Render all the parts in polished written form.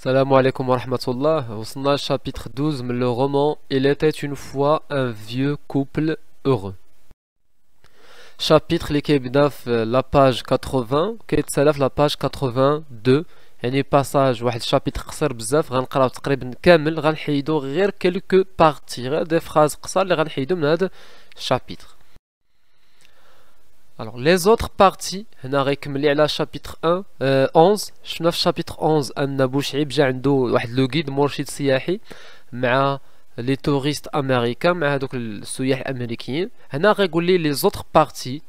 Salam alaikum wa rahmatullah. وصلنا chapitre 12 من le roman Il était une fois un vieux couple heureux. chapitre اللي كيبدا في la page 80 كيتسالى في la page 82 يعني باساج واحد شابيتر قصير بزاف غنقراو تقريبا كامل غنحيدو غير كلكو بارتي غير دي فراز قصار اللي غنحيدو من هذا الشابيتر. Alors les autres parties هنا غيكمل لي على chapitre 11 شفنا في chapitre 11 ان بوشعيب جا عنده واحد لو غيد مرشد سياحي مع لي توريست امريكان مع هذوك السياح الامريكيين. هنا غيقول لي لي زوتر بارتي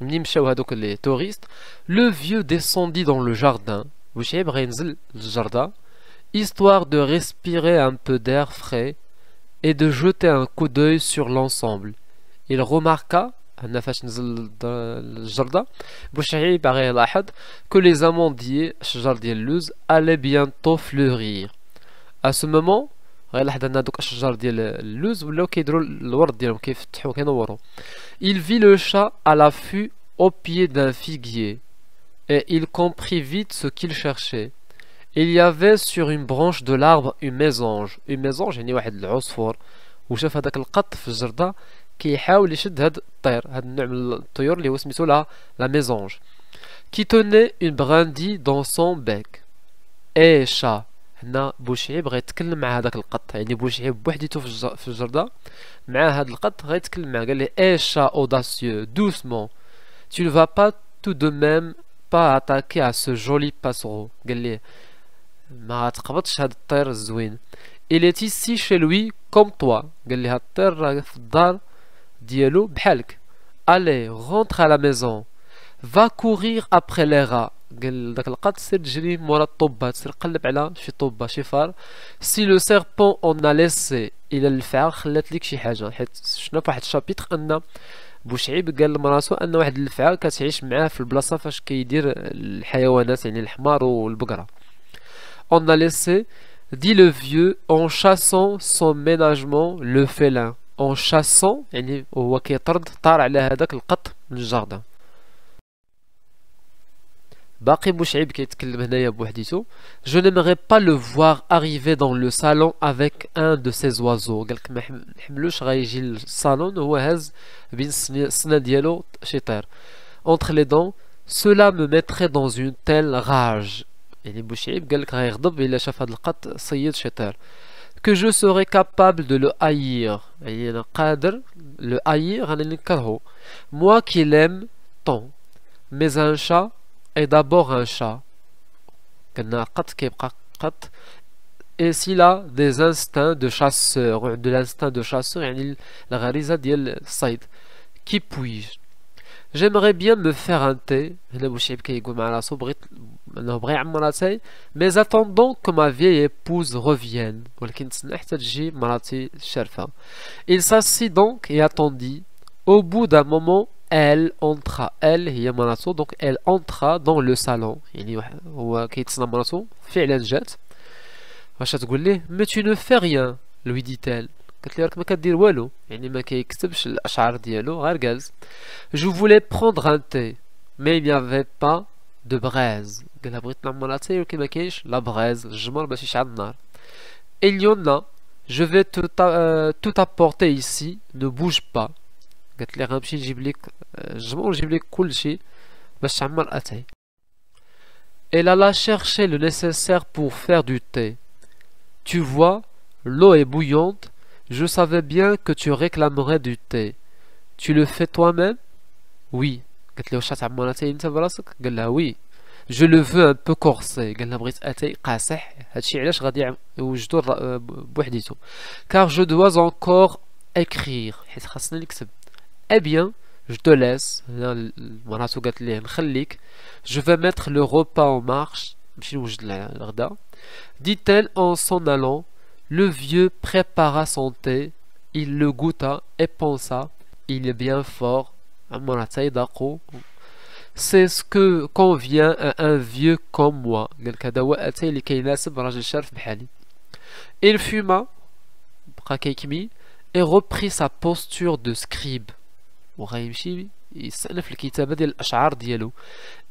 منين مشاو هذوك لي توريست. لو فيو ديسوندي دون لو جاردان بوشعيب غينزل للجردة histoire de respirer un peu d'air frais et de jeter un coup d'œil sur l'ensemble. Il remarqua هنا فاش نزل الجردة بوشعيب باغي يلاحظ que les amandiers الشجر ديال اللوز allaient bientôt fleurir. à ce moment غيلاحظ ان هادوك الشجر ديال اللوز ولاو كيديروا الورد ديالهم كيفتحوا كينوروا. il vit le chat à l'affût au pied d'un figuier et il comprit vite ce qu'il cherchait. il y avait sur une branche de l'arbre une mésange يعني واحد العصفور وشاف هذاك القط في الجردة كيحاول يشد هاد الطير هاد النوع من الطيور اللي هو سميتو لا ميزونج qui tenait une brindille dans son bec. اي شا هنا بوشعيب غيتكلم مع هذاك القط يعني بوشعيب بوحديتو في الجردة مع هاد القط غيتكلم معاه قال ليه اي شا audacieux doucement tu ne vas pas tout de même pas attaquer à ce joli passereau. قال ليه ما تقبضش هاد الطير الزوين. il est ici chez lui comme toi. قال ليه هاد الطير راه في الدار ديالو بحالك. allez rentre à la maison va courir après les rats. قال داك القط سير تجري مورا الطوبات سير قلب على شي طوبة شي فار. si le serpent en a laissé الى الفعل خلات ليك شي حاجة حيت شفنا في واحد الشابيتر ان بوشعيب قال لمراسو ان واحد الفعل كتعيش معاه في البلاصة فاش كيدير الحيوانات يعني الحمار والبقرة. on a laissé dit le vieux en chassant son ménagement le félin. en chassant يعني هو كيطرد طار على هذاك القط من الجاردن. باقي بوشعيب كيتكلم هنايا بوحديتو. je n'aimerais pas le voir arriver dans le salon avec un de ces oiseaux. قالك ما نحملوش غيجي للصالون وهو هاز بين السنان ديالو شي طير. entre les dents cela me mettrait dans une telle rage. يعني بوشعيب قالك غيغضب الا شاف هاد القط صيد شي طير. que je serais capable de le haïr يعني أنا قادر le haïr أنا نكرهه. moi qui l'aime tant mais un chat est d'abord un chat. قلنا قط كيبقى قط et s'il a des instincts de chasseur de l'instinct de chasseur يعني الغريزة ديال الصيد. qui puis-je j'aimerais bien me faire un thé. هنا بوشعيب كيقول مع راسو بغيت انه بغى يعمر اتاي mais attendons que ma vieille épouse revienne. ولكن تسنى حتى تجي مراتي الشرفة. il s'assit donc et attendit. au bout d'un moment elle entra. elle هي مراتو donc elle entra dans le salon يعني هو كيتسنى مراتو فعلا جات. واش تقول ليه mais tu ne fais rien lui dit-elle. قالت لي راك ما كدير والو يعني ما كيكتبش الاشعار ديالو غير جالس. je voulais prendre un thé mais il n'y avait pas de braise. قالها بغيت نعمر اتاي ولكن ما كاينش لا بغيز الجمر باش يشعل النار. il y en a je vais tout apporter ici ne bouge pas. قالت لي غنمشي نجيب لك الجمر ونجيب لك كلشي باش تعمر اتاي. elle alla chercher le nécessaire pour faire du thé. tu vois l'eau est bouillante. je savais bien que tu réclamerais du thé. tu le fais toi-même. oui. قالت له واش تعمر اتاي انت براسك. قال لها وي. je le veux un peu corsé. قال لها بغيت اتاي قاصح هادشي علاش غادي يوجدو بوحديتو. car je dois encore écrire حيت خاصني نكتب. eh bien je te laisse. مراتو قالت ليه نخليك. je vais mettre le repas en marche نمشي نوجد الغدا. dit-elle en s'en allant. le vieux prépara son thé. il le goûta et pensa il est bien fort. c'est ce que convient à un vieux comme moi. قالك هذا هو اتاي اللي كيناسب راجل شارف بحالي. il fuma بقى كيكمي et reprit sa posture de scribe وغيمشي يستأنف الكتابة ديال الأشعار ديالو.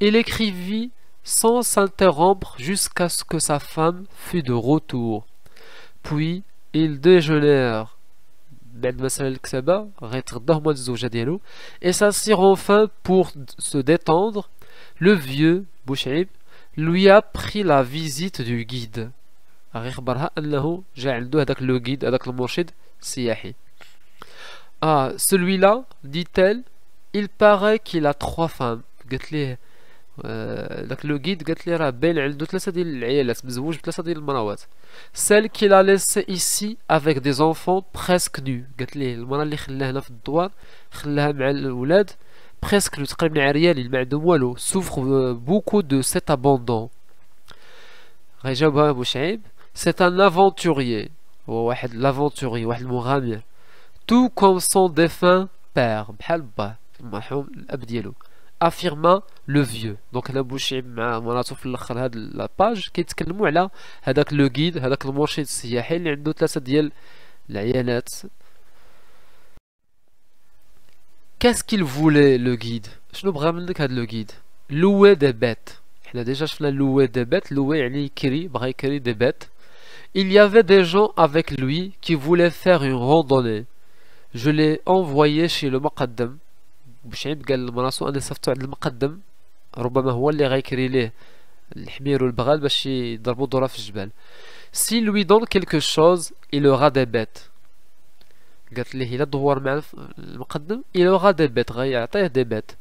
il écrivit sans s'interrompre jusqu'à ce que sa femme fût de retour. Puis ils déjeunèrent et s'assirent enfin pour se détendre. Le vieux Bouchaïb lui a pris la visite du guide. Ah, celui-là, dit-elle, il paraît qu'il a 3 femmes. Le guide قالت لي راه باين عنده 3 ديال العيالات مزوج ب3 ديال المراوات. Celle qu'il a laissée ici avec des enfants presque nus. قالت لي المراه اللي خلاها هنا في الدوار خلاها مع الاولاد presque nus تقريبا عريانين ما عندهم والو. Souffre beaucoup de cet abandon. غيجاوبها بوشعيب. C'est un aventurier. هو واحد l'aventurier واحد المغامر. Tout comme son défunt père بحال باه المرحوم الاب ديالو. affirma le vieux. Donc هنا بوشعيب مع مراتو في الاخر هاد لاباج كيتكلموا على هذاك لو غيد هذاك المرشد السياحي اللي عنده 3 ديال العيالات. Qu'est-ce qu'il voulait le guide? شنو بغا منك هاد لو غيد؟ louer des bêtes. حنا ديجا شفنا louer des bêtes. louer يعني يكري بغا يكري des bêtes. Il y avait des gens avec lui qui voulaient faire une randonnée. Je l'ai envoyé chez le مقدم. بوشعيب قال لمراسو انا صيفطو عند المقدم ربما هو اللي غيكري ليه الحمير والبغال باش يضربوا دوره في الجبال. S'il lui donne quelque chose, il aura des bêtes. قالت ليه الا دور مع المقدم il aura des bêtes غيعطيه des bêtes.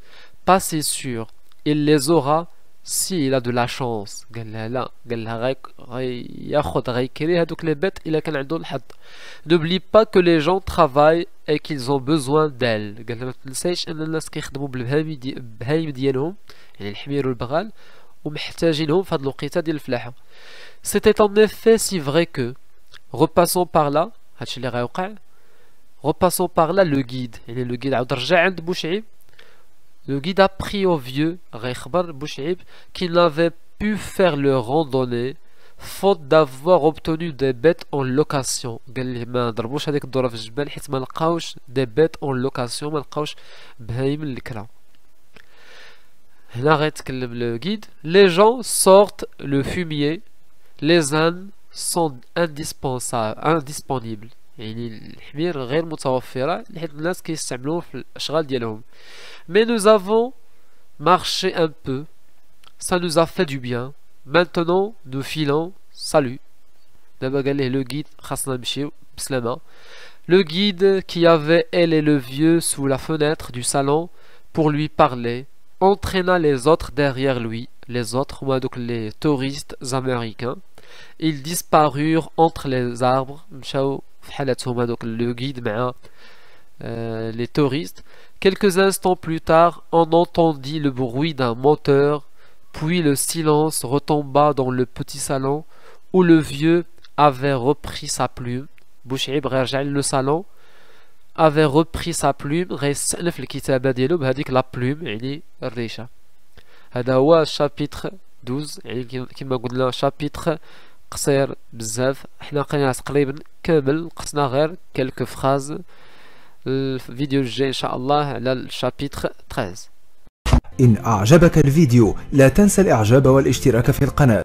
Pas c'est sûr, il les aura s'il a de la chance. قال لها لا قال لها غياخد غيكري هذوك لي بيت الا كان عنده الحظ. N'oublie pas que les gens travaillent et qu'ils ont besoin d'elle. قال لها ما تنسايش ان الناس كيخدموا بالبهايم ديالهم يعني الحمير والبغال ومحتاجينهم في هاد الوقيته ديال الفلاحه. C'était en effet si vrai que repassons par là هادشي اللي غيوقع. Repassons par là le guide يعني le guide عاود رجع عند بوشعيب. Le guide apprit au vieux qu'il n'avait pu faire le randonnée faute d'avoir obtenu des bêtes en location. قال لي ما ضربوش هذيك الدوره في الجبال حيت ما لقاوش des bêtes en location ما لقاوش بهايم الكرا. هنا غيتكلم لو guide. Les gens sortent le fumier. Les ânes sont indisponibles. يعني الحمير غير متوفرة حيت الناس كيستعملوه في الأشغال ديالهم. Mais nous avons marché un peu. Ça nous a fait du bien. Maintenant nous filons. Salut. دابا قال ليه لو guide خاصنا نمشيو بسلامة. Le guide qui avait elle et le vieux sous la fenêtre du salon pour lui parler entraîna les autres derrière lui. Les autres هما دوك les touristes américains. Ils disparurent entre les arbres. مشاو في حالتهم هذوك لو guide مع les touristes. Quelques instants plus tard, on entendit le bruit d'un moteur, puis le silence retomba dans le petit salon où le vieux avait repris sa plume. بوشعيب غيرجع le salon avait repris sa plume غيستأنف الكتابة ديالو بهذيك لا بلوم يعني الريشة. هذا هو شابيتر 12 يعني كما قلنا شابيتر قصير بزاف. حنا قريناه تقريبا كامل نقصنا غير كلك فراز. الفيديو الجاي ان شاء الله على الشابيتر 13. إن أعجبك الفيديو لا تنسى الإعجاب والاشتراك في القناة.